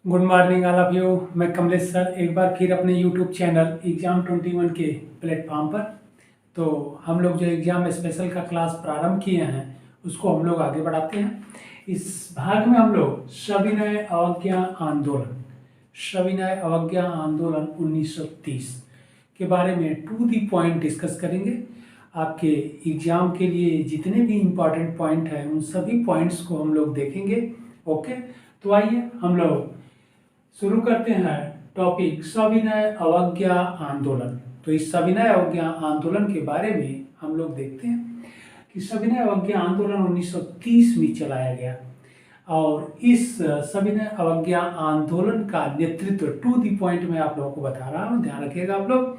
Good morning all of you. मैं Kamlesh sir एक बार फिर अपने यूट्यूब चैनल एग्ज़ाम 21 के प्लेटफॉर्म पर। तो हम लोग जो एग्ज़ाम स्पेशल का क्लास प्रारंभ किए हैं उसको हम लोग आगे बढ़ाते हैं। इस भाग में हम लोग सविनय अवज्ञा आंदोलन सविनय अवज्ञा आंदोलन 1930 के बारे में टू दी पॉइंट डिस्कस करेंगे। आपके एग्ज़ाम के लिए जितने भी इम्पॉर्टेंट पॉइंट हैं उन सभी पॉइंट्स को हम लोग देखेंगे। ओके, तो आइए हम लोग शुरू करते हैं टॉपिक सविनय अवज्ञा आंदोलन। तो इस सविनय अवज्ञा आंदोलन के बारे में हम लोग देखते हैं कि सविनय अवज्ञा आंदोलन 1930 में चलाया गया और इस सविनय अवज्ञा आंदोलन का नेतृत्व टू दी पॉइंट में आप लोगों को बता रहा हूँ, ध्यान रखिएगा आप लोग।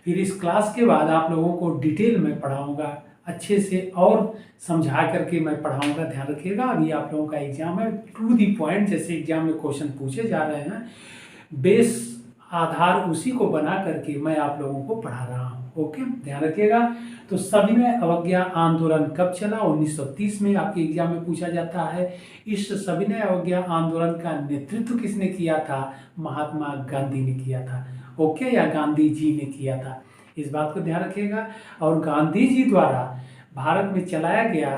फिर इस क्लास के बाद आप लोगों को डिटेल में पढ़ाऊंगा, अच्छे से और समझा करके मैं पढ़ाऊंगा, ध्यान रखिएगा। अभी आप लोगों का एग्जाम है टू दी पॉइंट, जैसे एग्जाम में क्वेश्चन पूछे जा रहे हैं बेस आधार उसी को बना करके मैं आप लोगों को पढ़ा रहा हूँ। ओके, ध्यान रखिएगा। तो सविनय अवज्ञा आंदोलन कब चला? 1930 में आपके एग्जाम में पूछा जाता है। इस सविनय अवज्ञा आंदोलन का नेतृत्व किसने किया था? महात्मा गांधी ने किया था। ओके, या गांधी जी ने किया था, इस बात को ध्यान रखिएगा। और गांधी जी द्वारा भारत में चलाया गया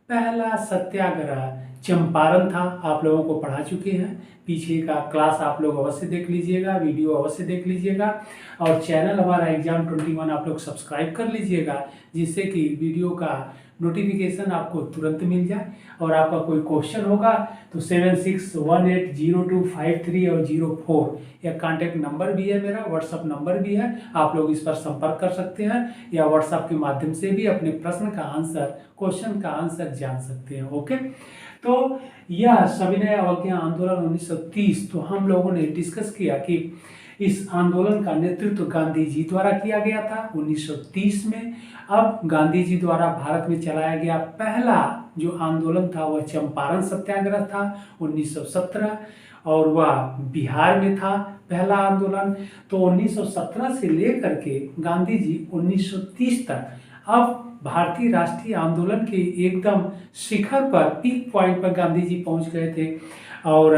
पहला सत्याग्रह चंपारण था। आप लोगों को पढ़ा चुके हैं, पीछे का क्लास आप लोग अवश्य देख लीजिएगा, वीडियो अवश्य देख लीजिएगा और चैनल हमारा एग्जाम 21 आप लोग सब्सक्राइब कर लीजिएगा, जिससे कि वीडियो का नोटिफिकेशन आपको तुरंत मिल जाए। और आपका कोई क्वेश्चन होगा तो 76180253 और 04 यह कॉन्टैक्ट नंबर भी है, मेरा व्हाट्सअप नंबर भी है। आप लोग इस पर संपर्क कर सकते हैं या व्हाट्सअप के माध्यम से भी अपने प्रश्न का आंसर, क्वेश्चन का आंसर जान सकते हैं। ओके, तो यह सविनय अवज्ञा आंदोलन 1930 तो हम लोगों ने डिस्कस किया कि इस आंदोलन का नेतृत्व गांधी जी द्वारा किया गया था 1930 में। अब गांधी जी द्वारा भारत में चलाया गया पहला जो आंदोलन था वह चंपारण सत्याग्रह था 1917 और वह बिहार में था पहला आंदोलन। तो 1917 से लेकर के गांधी जी 1930 तक अब भारतीय राष्ट्रीय आंदोलन के एकदम शिखर पर, पीक पॉइंट पर गांधी जी पहुंच गए थे। और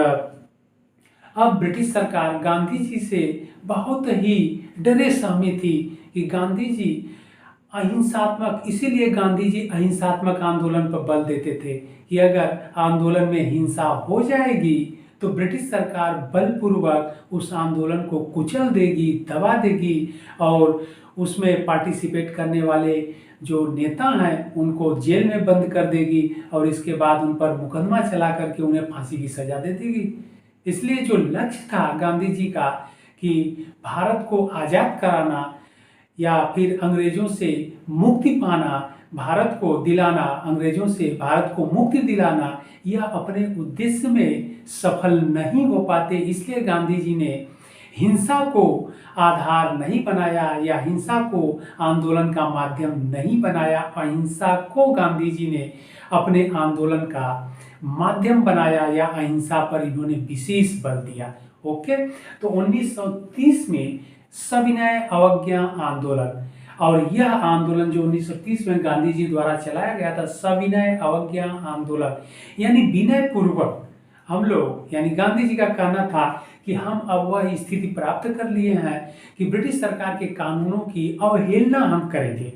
अब ब्रिटिश सरकार गांधी जी से बहुत ही डरे सहमे थी कि गांधी जी अहिंसात्मक, इसीलिए गांधी जी अहिंसात्मक आंदोलन पर बल देते थे कि अगर आंदोलन में हिंसा हो जाएगी तो ब्रिटिश सरकार बलपूर्वक उस आंदोलन को कुचल देगी, दबा देगी और उसमें पार्टिसिपेट करने वाले जो नेता हैं उनको जेल में बंद कर देगी और इसके बाद उन पर मुकदमा चला करके उन्हें फांसी की सजा दे देगी। इसलिए जो लक्ष्य था गांधी जी का कि भारत को आज़ाद कराना या फिर अंग्रेजों से मुक्ति पाना, भारत को दिलाना, अंग्रेजों से भारत को मुक्ति दिलाना, यह अपने उद्देश्य में सफल नहीं हो पाते। इसलिए गांधी जी ने हिंसा को आधार नहीं बनाया या हिंसा को आंदोलन का माध्यम नहीं बनाया। अहिंसा को गांधी जी ने अपने आंदोलन का माध्यम बनाया या अहिंसा पर इन्होंने विशेष बल दिया। ओके, तो 1930 में सविनय अवज्ञा आंदोलन, और यह आंदोलन जो 1930 में गांधी जी द्वारा चलाया गया था सविनय अवज्ञा आंदोलन, यानी विनय पूर्वक हम लोग, यानी गांधी जी का कहना था कि हम अब वह स्थिति प्राप्त कर लिए हैं कि ब्रिटिश सरकार के कानूनों की अवहेलना हम करेंगे,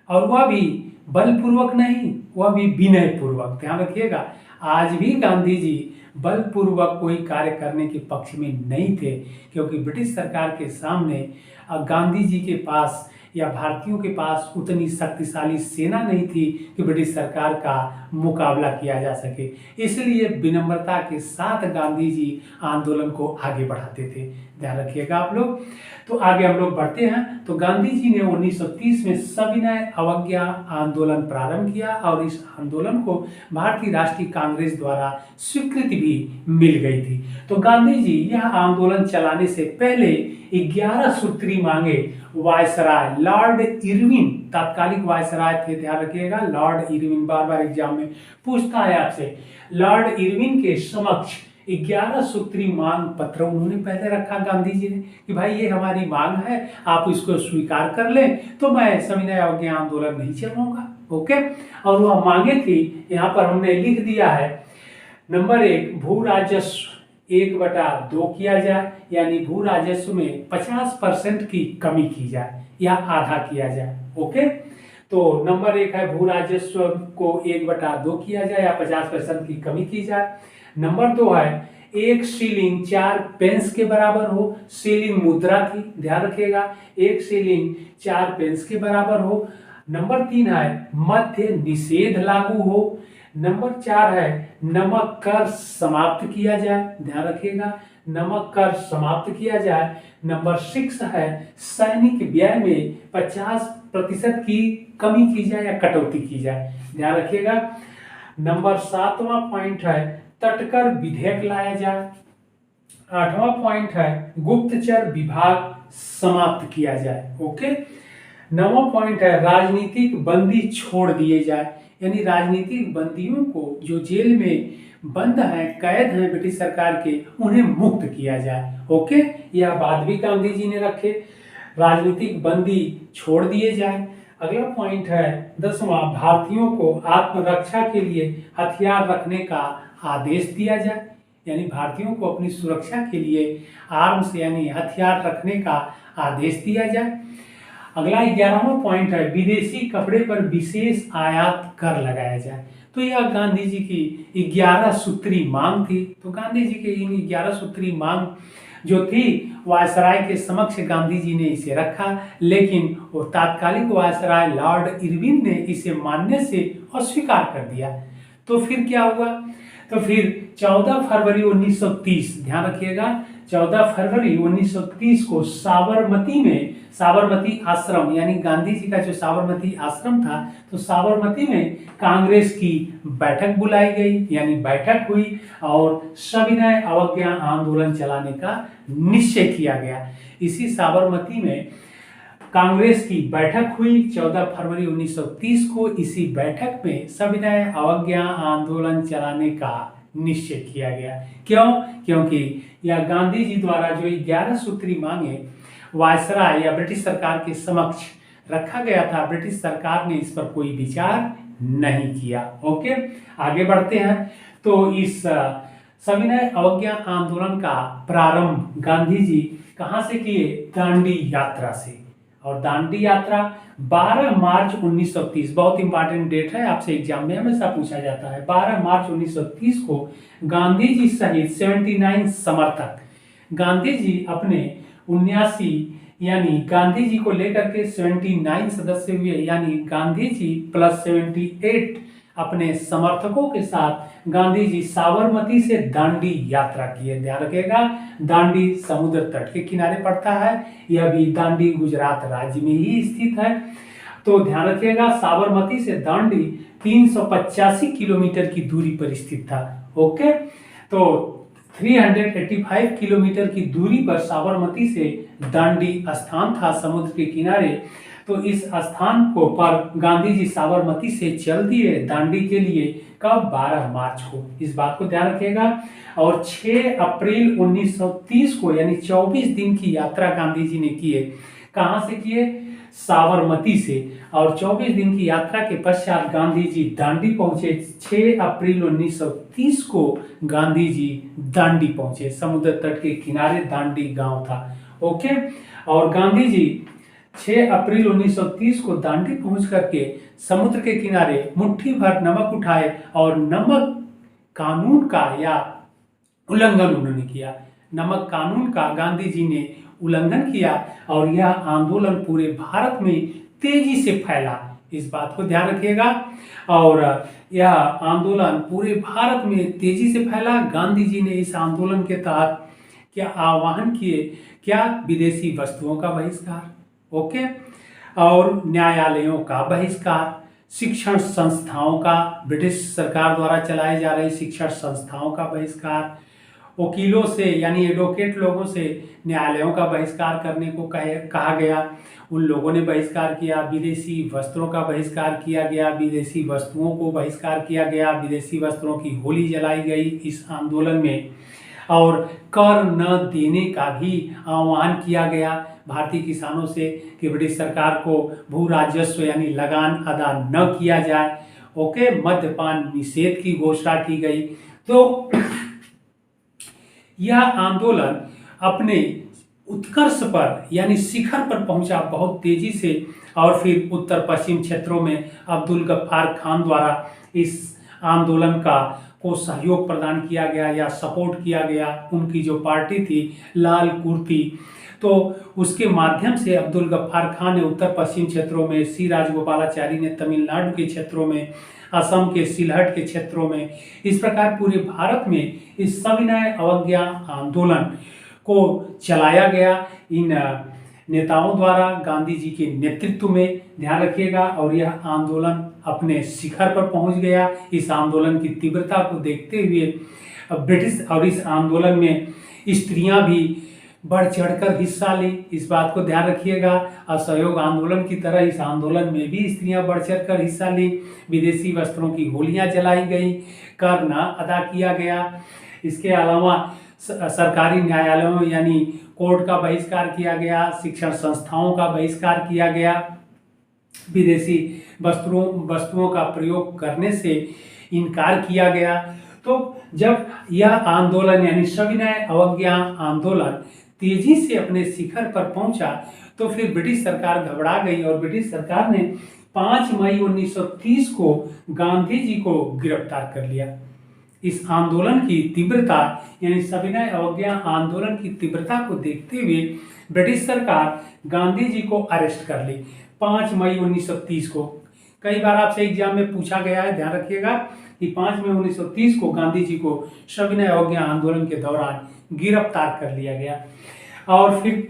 और वह भी बलपूर्वक नहीं, वह भी विनय पूर्वक। ध्यान रखिएगा, आज भी गांधी जी बलपूर्वक कोई कार्य करने के पक्ष में नहीं थे, क्योंकि ब्रिटिश सरकार के सामने गांधी जी के पास या भारतीयों के पास उतनी शक्तिशाली सेना नहीं थी कि ब्रिटिश सरकार का मुकाबला किया जा सके। इसलिए विनम्रता के साथ गांधी जी आंदोलन को आगे बढ़ाते थे। ध्यान रखिएगा आप लोग। तो आगे हम लोग बढ़ते हैं। तो गांधी जी ने 1930 में सविनय अवज्ञा आंदोलन प्रारंभ किया और इस आंदोलन को भारतीय राष्ट्रीय कांग्रेस द्वारा स्वीकृति भी मिल गई थी। तो गांधी जी यह आंदोलन चलाने से पहले 11 सूत्री मांगे वायसराय लॉर्ड इरविन, तात्कालिक वायसराय थे, ध्यान रखिएगा, लॉर्ड इरविन, बार बार एग्जाम में पूछता है आपसे, लॉर्ड इरविन के समक्ष 11 सूत्री मांग पत्र उन्होंने पहले रखा गांधी जी ने कि भाई ये हमारी मांग है, आप इसको स्वीकार कर लें तो मैं सविनय अवज्ञा आंदोलन नहीं चलाऊंगा। ओके, और वह मांगे थी, यहाँ पर हमने लिख दिया है। नंबर 1, भू राजस्व 1/2 किया जाए, यानी भू राजस्व में 50% की कमी की जाए या आधा किया जाए। ओके, तो नंबर 1 है भू राजस्व को 1/2 किया जाए या 50% की कमी की जाए। नंबर 2 है 1 शिलिंग 4 पेंस के बराबर हो। शिलिंग मुद्रा थी, ध्यान रखिएगा, 1 शिलिंग 4 पेंस के बराबर हो। नंबर 3 है मध्य निषेध लागू हो। नंबर 4 है नमक कर समाप्त किया जाए, ध्यान रखिएगा, नमक कर समाप्त किया जाए। नंबर 6 है सैनिक व्यय में 50% की कमी की जाए या कटौती की जाए, ध्यान रखिएगा। नंबर 7वां पॉइंट है तटकर विधेयक लाया जाए। 8वां पॉइंट है गुप्तचर विभाग समाप्त किया जाए। ओके, 9वां पॉइंट है राजनीतिक बंदी छोड़ दिए जाए, यानी राजनीतिक बंदियों को जो जेल में बंद हैं, कैद हैं ब्रिटिश सरकार के, उन्हें मुक्त किया जाए। ओके, यह बात भी गांधी जी ने रखे, राजनीतिक बंदी छोड़ दिए जाए। अगला पॉइंट है 10वां भारतीयों को आत्मरक्षा के लिए हथियार रखने का आदेश दिया जाए, यानी भारतीयों को अपनी सुरक्षा के लिए आर्म्स यानी हथियार रखने का आदेश दिया जाए। अगला 11वां पॉइंट है विदेशी कपड़े पर विशेष आयात कर लगाया जाए। तो यह गांधी जी की 11 सूत्री मांग थी। तो गांधी जी के इन 11 सूत्री मांग जो थी वायसराय के समक्ष गांधी जी ने इसे रखा, लेकिन वो तात्कालिक वायसराय लॉर्ड इरविन ने इसे मानने से अस्वीकार कर दिया। तो फिर क्या हुआ, तो फिर 14 फरवरी 1930, ध्यान रखिएगा, 14 फरवरी 1930 को साबरमती में, साबरमती आश्रम यानी गांधी जी का जो साबरमती आश्रम था, तो साबरमती में कांग्रेस की बैठक बुलाई गई, यानी बैठक हुई और सविनय अवज्ञा आंदोलन चलाने का निश्चय किया गया। इसी साबरमती में कांग्रेस की बैठक हुई 14 फरवरी 1930 को। इसी बैठक में सविनय अवज्ञा आंदोलन चलाने का निश्चय किया गया। क्यों? क्योंकि यह गांधी जी द्वारा जो 11 सूत्री मांगे वायसराय या ब्रिटिश सरकार के समक्ष रखा गया था, ब्रिटिश सरकार ने इस पर कोई विचार नहीं किया। ओके, आगे बढ़ते हैं। तो इस सविनय अवज्ञा आंदोलन का प्रारंभ गांधी जी कहां से किए? दांडी यात्रा से। और दांडी यात्रा 12 मार्च 1930, बहुत इंपॉर्टेंट डेट है, आपसे एग्जाम में हमेशा पूछा जाता है। 12 मार्च 1930 को गांधी जी सहित 79 समर्थक, गांधी जी अपने 79 यानी गांधी जी को लेकर के 79 सदस्य हुए, यानी गांधी जी प्लस 78 अपने समर्थकों के साथ गांधी जी साबरमती से दांडी यात्रा किए। ध्यान रखिएगा, दांडी समुद्र तट के किनारे पड़ता है, यह भी दांडी गुजरात राज्य में ही स्थित है। तो ध्यान रखिएगा, साबरमती से दांडी 385 किलोमीटर की दूरी पर स्थित था। ओके, तो 385 किलोमीटर की दूरी पर साबरमती से दांडी स्थान था समुद्र के किनारे। तो इस स्थान को पर गांधी जी साबरमती से चल दिए दांडी के लिए। कब? 12 मार्च को, इस बात को ध्यान रखिएगा। और 6 अप्रैल 1930 को, यानी 24 दिन की यात्रा गांधी जी ने किए। कहां से किए? साबरमती से। और 24 दिन की यात्रा के पश्चात गांधी जी दांडी पहुंचे। 6 अप्रैल 1930 को गांधी जी दांडी पहुंचे, समुद्र तट के किनारे दांडी गांव था। ओके, और गांधी जी 6 अप्रैल 1930 को दांडी पहुंच करके समुद्र के किनारे मुट्ठी भर नमक उठाए और नमक कानून का या उल्लंघन उन्होंने किया। नमक कानून का गांधी जी ने उल्लंघन किया और यह आंदोलन पूरे भारत में तेजी से फैला, इस बात को ध्यान रखिएगा। और यह आंदोलन पूरे भारत में तेजी से फैला। गांधी जी ने इस आंदोलन के तहत क्या आह्वान किए? क्या? विदेशी वस्तुओं का बहिष्कार, ओके, और न्यायालयों का बहिष्कार, शिक्षण संस्थाओं का, ब्रिटिश सरकार द्वारा चलाए जा रहे शिक्षण संस्थाओं का बहिष्कार, वकीलों से यानी एडवोकेट लोगों से न्यायालयों का बहिष्कार करने को कहा गया, उन लोगों ने बहिष्कार किया। विदेशी वस्त्रों का बहिष्कार किया गया, विदेशी वस्तुओं को बहिष्कार किया गया, विदेशी वस्त्रों की होली जलाई गई इस आंदोलन में। और कर न देने का भी आह्वान किया गया भारतीय किसानों से कि ब्रिटिश सरकार को भू राजस्व यानी लगान अदा न किया जाए। ओके, मद्यपान निषेध की घोषणा की गई। तो यह आंदोलन अपने उत्कर्ष पर यानी शिखर पर पहुंचा बहुत तेजी से, और फिर उत्तर पश्चिम क्षेत्रों में अब्दुल गफ्फार खान द्वारा इस आंदोलन को सहयोग प्रदान किया गया या सपोर्ट किया गया। उनकी जो पार्टी थी लाल कुर्ती, तो उसके माध्यम से अब्दुल गफ्फार खान ने उत्तर पश्चिम क्षेत्रों में, सी राजगोपालाचारी ने तमिलनाडु के क्षेत्रों में, असम के सिलहट के क्षेत्रों में, इस प्रकार पूरे भारत में इस सविनय अवज्ञा आंदोलन को चलाया गया इन नेताओं द्वारा गांधी जी के नेतृत्व में, ध्यान रखिएगा। और यह आंदोलन अपने शिखर पर पहुंच गया। इस आंदोलन की तीव्रता को देखते हुए ब्रिटिश और इस आंदोलन में स्त्रियां भी बढ़ चढ़कर हिस्सा ली, इस बात को ध्यान रखिएगा। असहयोग आंदोलन की तरह इस आंदोलन में भी स्त्रियां बढ़ चढ़कर हिस्सा ली। विदेशी वस्त्रों की होलियां जलाई गई, कर न अदा किया गया। इसके अलावा सरकारी न्यायालयों यानी कोर्ट का बहिष्कार किया गया, शिक्षण संस्थाओं का बहिष्कार किया गया, विदेशी वस्तुओं का प्रयोग करने से इनकार किया गया। तो जब यह आंदोलन यानी सविनय अवज्ञा आंदोलन तेजी से अपने शिखर पर पहुंचा, तो फिर ब्रिटिश सरकार घबरा गई और ब्रिटिश सरकार ने 5 मई 1930 को गांधी जी को गिरफ्तार कर लिया। इस आंदोलन की तीव्रता यानी सविनय अवज्ञा आंदोलन की तीव्रता को देखते हुए ब्रिटिश सरकार गांधी जी को अरेस्ट कर ली 5 मई 1930 को। कई बार आपसे एग्जाम में पूछा गया है, ध्यान रखिएगा कि 5 मई 1930 को गांधी जी को सविनय अवज्ञा आंदोलन के दौरान गिरफ्तार कर लिया गया। और फिर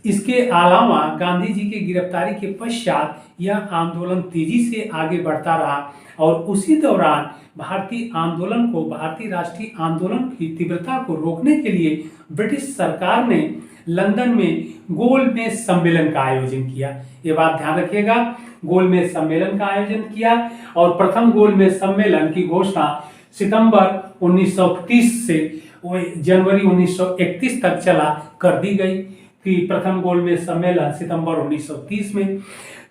इसके अलावा गांधी जी की गिरफ्तारी के पश्चात यह आंदोलन तेजी से आगे बढ़ता रहा और उसी दौरान भारतीय राष्ट्रीय आंदोलन की तीव्रता को रोकने के लिए ब्रिटिश सरकार ने लंदन में गोलमेज सम्मेलन का आयोजन किया। ये बात ध्यान रखिएगा, गोलमेज सम्मेलन का आयोजन किया और प्रथम गोलमेज सम्मेलन की घोषणा सितंबर 1930 से जनवरी 1931 तक चला कर दी गई कि प्रथम गोलमेज सम्मेलन सितंबर 1930 में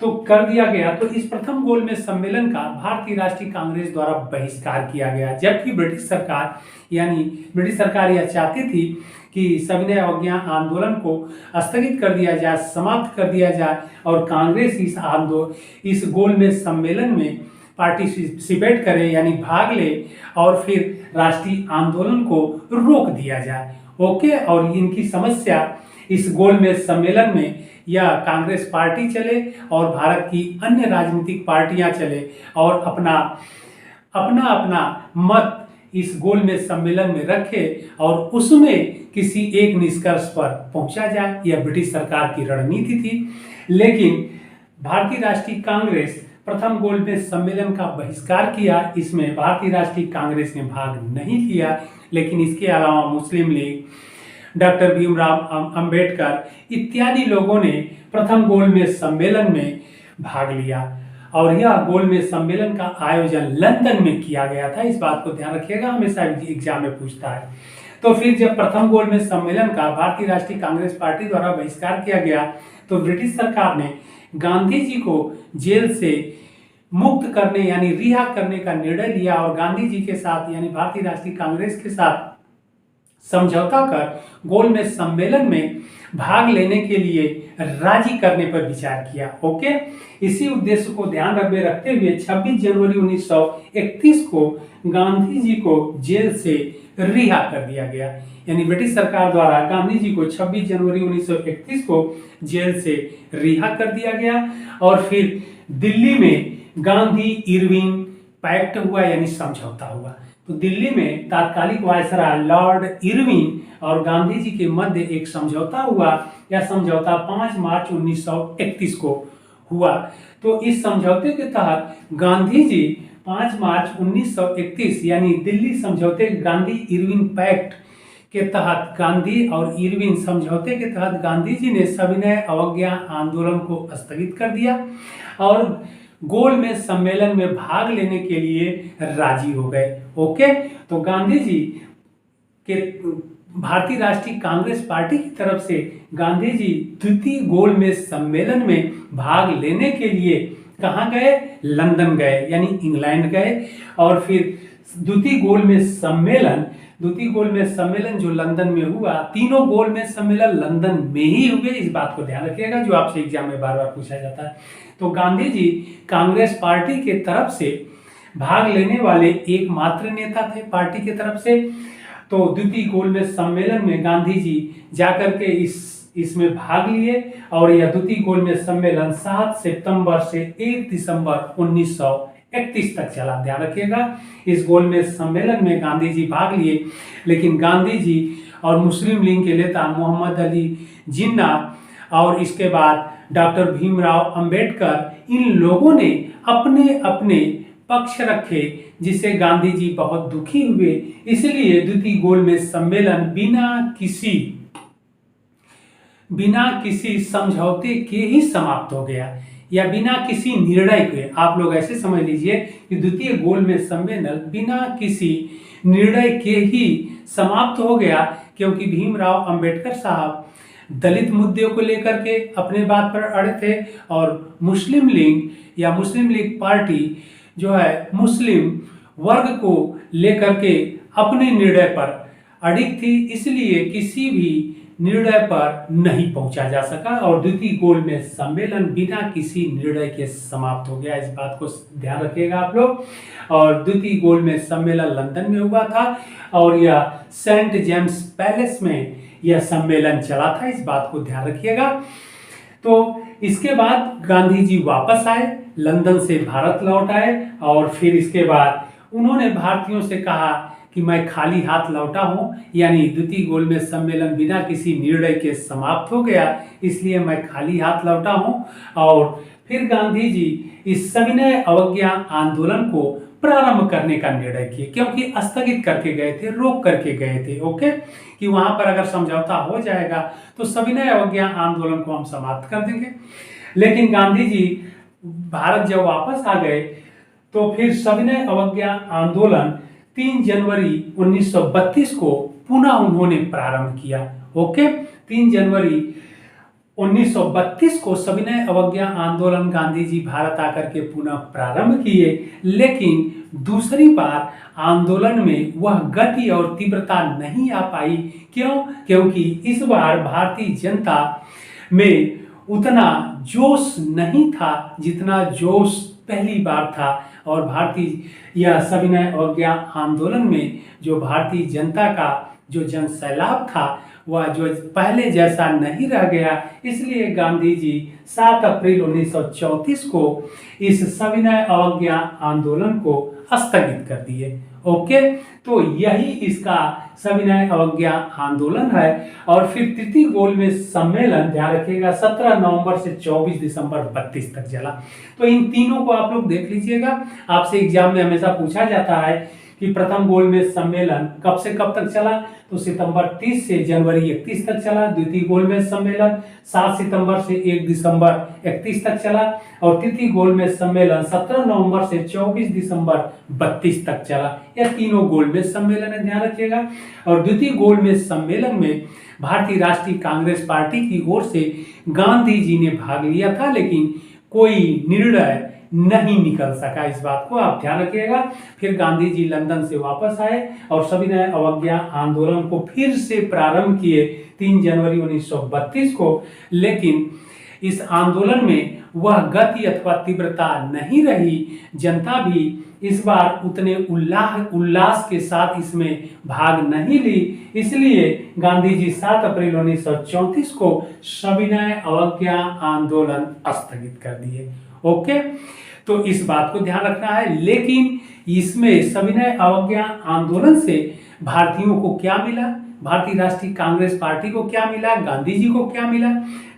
तो कर दिया गया। तो इस प्रथम गोलमेज सम्मेलन का भारतीय राष्ट्रीय कांग्रेस द्वारा बहिष्कार किया गया, जबकि ब्रिटिश सरकार यह चाहती थी कि सविनय अवज्ञा आंदोलन को स्थगित कर दिया जाए, समाप्त कर दिया जाए और कांग्रेस इस गोलमेज सम्मेलन में पार्टिसिपेट करे यानी भाग ले और फिर राष्ट्रीय आंदोलन को रोक दिया जाए। ओके, और इनकी समस्या इस गोलमेज सम्मेलन में या कांग्रेस पार्टी चले और भारत की अन्य राजनीतिक पार्टियां चले और अपना मत इस गोलमेज सम्मेलन में रखे और उसमें किसी एक निष्कर्ष पर पहुंचा जाए, यह ब्रिटिश सरकार की रणनीति थी। लेकिन भारतीय राष्ट्रीय कांग्रेस प्रथम गोलमेज सम्मेलन का बहिष्कार किया, इसमें भारतीय राष्ट्रीय कांग्रेस ने भाग नहीं लिया। लेकिन इसके अलावा मुस्लिम लीग, डॉक्टर भीमराव अंबेडकर इत्यादि लोगों ने प्रथम गोलमेज सम्मेलन में भाग लिया और यह गोलमेज सम्मेलन का आयोजन लंदन में किया गया था। इस बात को ध्यान रखिएगा, हमेशा एग्जाम में पूछता है। तो फिर जब प्रथम गोलमेज सम्मेलन का भारतीय राष्ट्रीय कांग्रेस पार्टी द्वारा बहिष्कार किया गया तो ब्रिटिश सरकार ने गांधी जी को जेल से मुक्त करने यानी रिहा करने का निर्णय लिया और गांधी जी के साथ यानी भारतीय राष्ट्रीय कांग्रेस के साथ समझौता कर गोलमेज सम्मेलन में भाग लेने के लिए राजी करने पर विचार किया। ओके, इसी उद्देश्य को ध्यान में रखते हुए 26 जनवरी 1931 को गांधी जी को जेल से रिहा कर दिया गया। यानी ब्रिटिश सरकार द्वारा गांधी जी को 26 जनवरी 1931 को जेल से रिहा कर दिया गया और फिर दिल्ली में गांधी इरविन पैक्ट हुआ यानी समझौता हुआ। तो दिल्ली में तात्कालिक वायसराय लॉर्ड इरविन और गांधी जी के मध्य एक समझौता हुआ। यह समझौता 5 मार्च 1931 को हुआ। तो इस समझौते के तहत गांधी जी 5 मार्च 1931 यानी दिल्ली समझौते गांधी इरविन पैक्ट के तहत गांधी और इरविन समझौते के तहत गांधी जी ने सविनय अवज्ञा आंदोलन को स्थगित कर दिया और गोलमेज सम्मेलन में भाग लेने के लिए राजी हो गए। ओके, तो गांधी जी के भारतीय राष्ट्रीय कांग्रेस पार्टी की तरफ से गांधी जी द्वितीय गोलमेज सम्मेलन में भाग लेने के लिए कहाँ गए? लंदन गए यानी इंग्लैंड गए और फिर द्वितीय गोलमेज सम्मेलन द्वितीय गोलमेज सम्मेलन जो लंदन में हुआ, तीनों गोलमेज सम्मेलन लंदन में ही हुए, इस बात को ध्यान रखिएगा, जो आपसे एग्जाम में बार बार पूछा जाता है। तो गांधी जी कांग्रेस पार्टी के तरफ से भाग लेने वाले एकमात्र नेता थे पार्टी की तरफ से। तो द्वितीय गोलमेज सम्मेलन में गांधी जी जाकर के इसमें भाग लिए और यह द्वितीय गोलमेज सम्मेलन 7 सितंबर से 1 दिसंबर 1931 तक चला। ध्यान रखिएगा, इस गोलमेज सम्मेलन में गांधी जी भाग लिए, लेकिन गांधी जी और मुस्लिम लीग के नेता मोहम्मद अली जिन्ना और इसके बाद डॉक्टर भीमराव अंबेडकर, इन लोगों ने अपने अपने पक्ष रखे, जिससे गांधी जी बहुत दुखी हुए। इसलिए द्वितीय गोलमेज सम्मेलन बिना किसी समझौते के ही समाप्त हो गया, या बिना किसी निर्णय के। आप लोग ऐसे समझ लीजिए कि द्वितीय गोलमेज सम्मेलन बिना किसी निर्णय के ही समाप्त हो गया, क्योंकि भीमराव अंबेडकर साहब दलित मुद्दों को लेकर के अपने बात पर अड़े थे और मुस्लिम लीग पार्टी जो है मुस्लिम वर्ग को लेकर के अपने निर्णय पर अड़िग थी, इसलिए किसी भी निर्णय पर नहीं पहुंचा जा सका और द्वितीय गोलमेज सम्मेलन बिना किसी निर्णय के समाप्त हो गया। इस बात को ध्यान रखिएगा आप लोग। और द्वितीय गोलमेज सम्मेलन लंदन में हुआ था और यह सेंट जेम्स पैलेस में यह सम्मेलन चला था, इस बात को ध्यान रखिएगा। तो इसके बाद गांधी जी वापस आए, लंदन से भारत लौट आए और फिर इसके बाद उन्होंने भारतीयों से कहा कि मैं खाली हाथ लौटा हूं, यानी द्वितीय गोलमेज सम्मेलन बिना किसी निर्णय के समाप्त हो गया, इसलिए मैं खाली हाथ लौटा हूं। और फिर गांधी जी इस सविनय अवज्ञा आंदोलन को प्रारंभ करने का निर्णय किए, क्योंकि स्थगित करके गए थे, रोक करके गए थे, ओके, कि वहां पर अगर समझौता हो जाएगा तो सविनय अवज्ञा आंदोलन को हम समाप्त कर देंगे। लेकिन गांधी जी भारत जब वापस आ गए तो फिर सविनय अवज्ञा आंदोलन 3 जनवरी 1932 को पुनः उन्होंने प्रारंभ किया, ओके। 3 जनवरी 1932 को सविनय अवज्ञा आंदोलन गांधी जी भारत आकर के पुनः प्रारंभ किए, लेकिन दूसरी बार आंदोलन में वह गति और तीव्रता नहीं आ पाई। क्यों? क्योंकि इस बार भारतीय जनता में उतना जोश नहीं था जितना जोश पहली बार था, और भारतीय यह सविनय अवज्ञा आंदोलन में जो भारतीय जनता का जो जन सैलाब था वह जो पहले जैसा नहीं रह गया। इसलिए गांधी जी 7 अप्रैल 1934 को इस सविनय अवज्ञा आंदोलन को स्थगित कर दिए, ओके। तो यही इसका सविनय अवज्ञा आंदोलन है। और फिर तृतीय गोलमेज सम्मेलन, ध्यान रखिएगा, 17 नवंबर से 24 दिसंबर 32 तक चला। तो इन तीनों को आप लोग देख लीजिएगा, आपसे एग्जाम में हमेशा पूछा जाता है कि प्रथम गोलमेज सम्मेलन कब से कब तक चला, तो सितंबर 30 से जनवरी 31 तक चला। द्वितीय गोलमेज सम्मेलन 7 सितंबर से 1 दिसंबर 31 तक चला, और तृतीय गोलमेज सम्मेलन 17 नवंबर से 24 दिसंबर 32 तक चला। यह तीनों गोलमेज सम्मेलन है, ध्यान रखिएगा। और द्वितीय गोलमेज सम्मेलन में भारतीय राष्ट्रीय कांग्रेस पार्टी की ओर से गांधी जी ने भाग लिया था, लेकिन कोई निर्णय नहीं निकल सका, इस बात को आप ध्यान रखिएगा। फिर गांधी जी लंदन से वापस आए और सविनय अवज्ञा आंदोलन को फिर से प्रारंभ किए 3 जनवरी 1932 को, लेकिन इस आंदोलन में वह गति अथवा तीव्रता नहीं रही। जनता भी इस बार उतने उल्लास के साथ इसमें भाग नहीं ली, इसलिए गांधी जी 7 अप्रैल 1934 को सविनय अवज्ञा आंदोलन स्थगित कर दिए, ओके। तो इस बात को ध्यान रखना है। लेकिन इसमें सविनय अवज्ञा आंदोलन से भारतीयों को क्या मिला, भारतीय राष्ट्रीय कांग्रेस पार्टी को क्या मिला, गांधी जी को क्या मिला?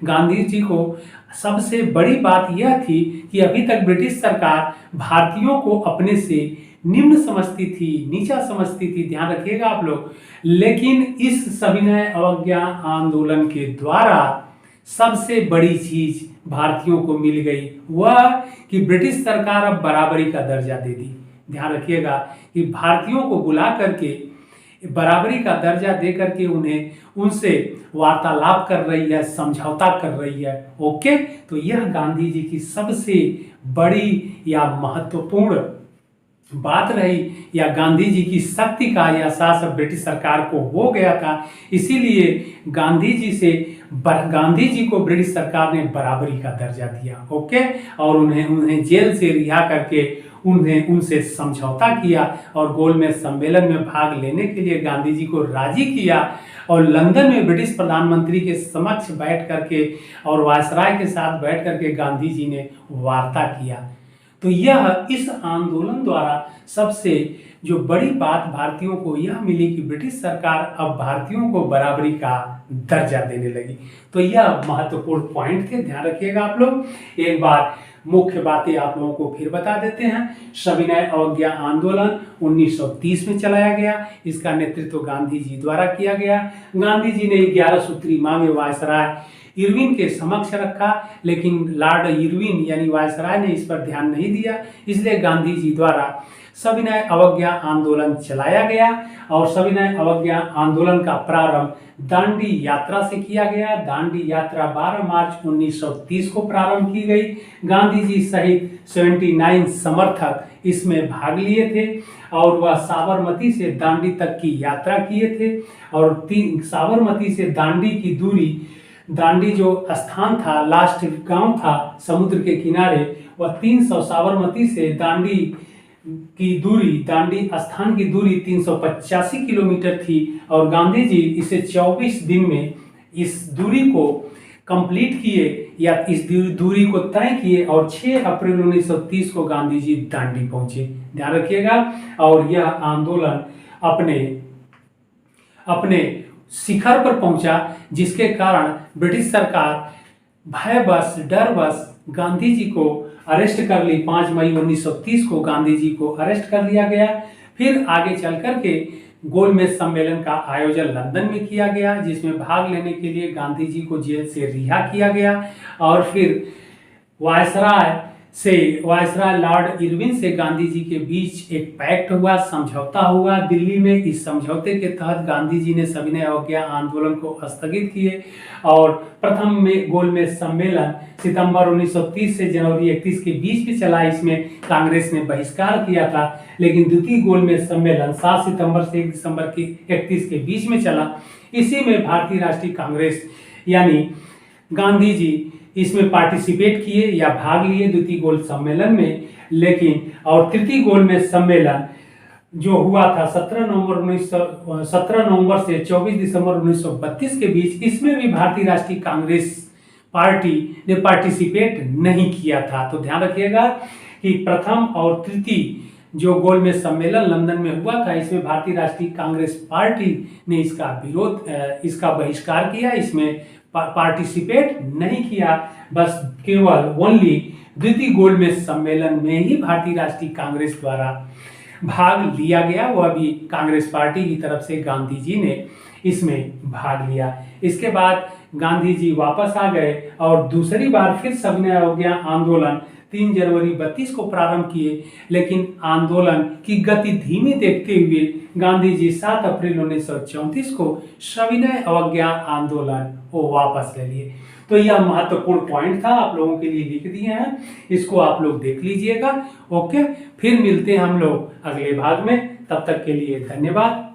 गांधी जी को सबसे बड़ी बात यह थी कि अभी तक ब्रिटिश सरकार भारतीयों को अपने से निम्न समझती थी, नीचा समझती थी, ध्यान रखिएगा आप लोग। लेकिन इस सविनय अवज्ञा आंदोलन के द्वारा सबसे बड़ी चीज भारतीयों को मिल गई, वह कि ब्रिटिश सरकार अब बराबरी का दर्जा दे दी। ध्यान रखिएगा कि भारतीयों को बुला करके बराबरी का दर्जा दे करके उन्हें उनसे वार्तालाप कर रही है, समझौता कर रही है, ओके। तो यह गांधी जी की सबसे बड़ी या महत्वपूर्ण बात रही या गांधी जी की शक्ति का यह एहसास ब्रिटिश सरकार को हो गया था, इसीलिए गांधी जी को ब्रिटिश सरकार ने बराबरी का दर्जा दिया। ओके, और उन्हें जेल से रिहा करके उनसे समझौता किया और गोलमेज सम्मेलन में भाग लेने के लिए गांधी जी को राजी किया और लंदन में ब्रिटिश प्रधानमंत्री के समक्ष बैठ करके और वायसराय के साथ बैठ करके गांधी जी ने वार्ता किया। तो यह इस आंदोलन द्वारा सबसे जो बड़ी बात भारतीयों को यह मिली कि ब्रिटिश सरकार अब भारतीयों को बराबरी का दर्जा देने लगी। तो यह महत्वपूर्ण पॉइंट थे, ध्यान रखिएगा आप लोग। एक बार मुख्य बातें आप लोगों को फिर बता देते हैं। सविनय अवज्ञा आंदोलन 1930 में चलाया गया। इसका नेतृत्व गांधी जी द्वारा किया गया। गांधी जी ने 11 सूत्री मांगे वायसराय इरविन के समक्ष रखा, लेकिन लॉर्ड इरविन यानी वायसराय ने इस पर ध्यान नहीं दिया, इसलिए गांधी जी द्वारा सविनय अवज्ञा आंदोलन चलाया गया और सविनय अवज्ञा आंदोलन का प्रारंभ दांडी यात्रा से किया गया। दांडी यात्रा 12 मार्च 1930 को प्रारंभ की गई। गांधी जी सहित 79 समर्थक इसमें भाग लिए थे और वह साबरमती से दांडी तक की यात्रा किए थे और साबरमती से दांडी की दूरी, दांडी जो स्थान था, लास्ट गांव था समुद्र के किनारे, वह 300 साबरमती से दांडी की दूरी, दांडी स्थान की दूरी 385 किलोमीटर थी और गांधी जी इसे 24 दिन में इस दूरी को कंप्लीट किए या इस दूरी को तय किए और 6 अप्रैल 1930 को गांधी जी दांडी पहुंचे। ध्यान रखिएगा। और यह आंदोलन अपने शिखर पर पहुंचा, जिसके कारण ब्रिटिश सरकार भयवश, डरवश गांधी जी को अरेस्ट कर ली। 5 मई 1930 को गांधी जी को अरेस्ट कर लिया गया। फिर आगे चल करके गोलमेज सम्मेलन का आयोजन लंदन में किया गया, जिसमें भाग लेने के लिए गांधी जी को जेल से रिहा किया गया और फिर वायसराय लॉर्ड इरविन से गांधी जी के बीच एक पैक्ट हुआ, समझौता हुआ दिल्ली में। इस समझौते के तहत गांधी जी ने सविनय अवज्ञा आंदोलन को स्थगित किए और प्रथम में गोलमेज सम्मेलन सितंबर 1930 से जनवरी 31 के बीच में चला। इसमें कांग्रेस ने बहिष्कार किया था, लेकिन द्वितीय गोलमेज सम्मेलन 7 सितंबर से 1 दिसंबर के 31 के बीच में चला। इसी में भारतीय राष्ट्रीय कांग्रेस यानी गांधी जी इसमें पार्टिसिपेट किए या भाग लिए द्वितीय गोल सम्मेलन में। लेकिन और तृतीय गोलमेज सम्मेलन जो हुआ था 17 नवंबर से 24 दिसंबर 1932 के बीच, इसमें भी भारतीय राष्ट्रीय कांग्रेस पार्टी ने पार्टिसिपेट नहीं किया था। तो ध्यान रखिएगा कि प्रथम और तृतीय जो गोलमेज सम्मेलन लंदन में हुआ था, इसमें भारतीय राष्ट्रीय कांग्रेस पार्टी ने इसका बहिष्कार किया, इसमें पार्टिसिपेट नहीं किया। बस केवल ओनली द्वितीय गोलमेज सम्मेलन में ही भारतीय राष्ट्रीय कांग्रेस द्वारा भाग लिया गया, वह भी कांग्रेस पार्टी की तरफ से गांधी जी ने इसमें भाग लिया। इसके बाद गांधी जी वापस आ गए और दूसरी बार फिर सविनय अवज्ञा आंदोलन 3 जनवरी 32 को प्रारंभ किए, लेकिन आंदोलन की गति धीमी देखते हुए गांधी जी 7 अप्रैल 1934 को सविनय अवज्ञा आंदोलन को वापस ले लिए। तो यह महत्वपूर्ण पॉइंट था, आप लोगों के लिए लिख दिए हैं, इसको आप लोग देख लीजिएगा। ओके, फिर मिलते हैं हम लोग अगले भाग में, तब तक के लिए धन्यवाद।